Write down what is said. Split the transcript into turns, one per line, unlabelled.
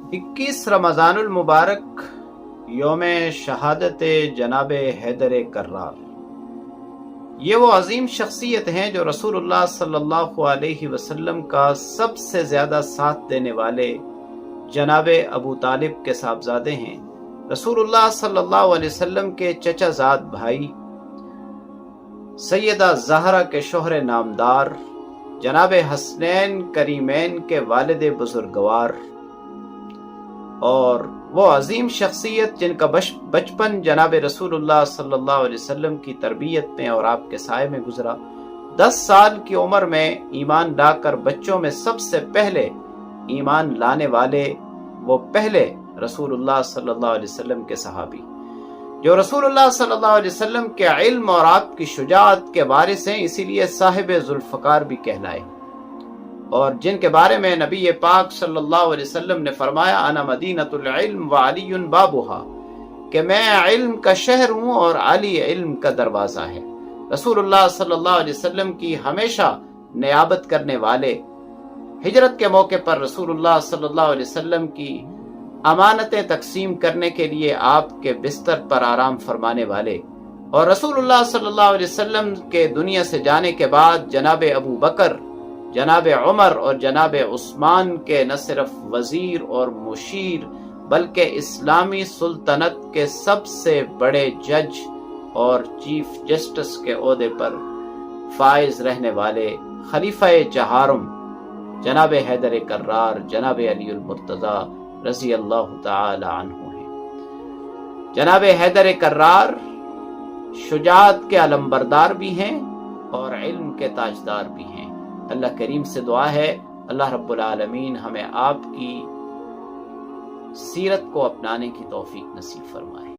21 رمضان المبارک یوم شہادت جناب حیدر کرار۔ یہ وہ عظیم شخصیت ہیں جو رسول اللہ صلی اللہ علیہ وسلم کا سب سے زیادہ ساتھ دینے والے جناب ابو طالب کے صاحبزادے ہیں۔ رسول اللہ صلی اللہ علیہ وسلم کے چچا زاد بھائی، سیدہ زہرا کے شوہر نامدار، جناب حسنین کریمین کے والد بزرگوار، اور وہ عظیم شخصیت جن کا بچپن جناب رسول اللہ صلی اللہ علیہ وسلم کی تربیت میں اور آپ کے سائے میں گزرا۔ 10 سال کی عمر میں ایمان لا کر بچوں میں سب سے پہلے ایمان لانے والے وہ پہلے رسول اللہ صلی اللہ علیہ وسلم کے صحابی، جو رسول اللہ صلی اللہ علیہ وسلم کے علم اور آپ کی شجاعت کے وارث ہیں، اسی لیے صاحب ذوالفقار بھی کہلائے، اور جن کے بارے میں نبی پاک صلی اللہ علیہ وسلم نے فرمایا انا مدینۃ العلم وعلی بابها، کہ میں علم کا شہر ہوں اور علی علم کا دروازہ ہے۔ رسول اللہ صلی اللہ علیہ وسلم کی ہمیشہ نیابت کرنے والے، ہجرت کے موقع پر رسول اللہ صلی اللہ علیہ وسلم کی امانتیں تقسیم کرنے کے لیے آپ کے بستر پر آرام فرمانے والے، اور رسول اللہ صلی اللہ علیہ وسلم کے دنیا سے جانے کے بعد جناب ابو بکر، جناب عمر اور جناب عثمان کے نہ صرف وزیر اور مشیر بلکہ اسلامی سلطنت کے سب سے بڑے جج اور چیف جسٹس کے عہدے پر فائز رہنے والے خلیفہ چہارم جناب حیدر کرار جناب علی المرتضی رضی اللہ تعالی عنہ ہیں۔ جناب حیدر کرار شجاعت کے علمبردار بھی ہیں اور علم کے تاجدار بھی ہیں۔ اللہ کریم سے دعا ہے اللہ رب العالمین ہمیں آپ کی سیرت کو اپنانے کی توفیق نصیب فرمائے۔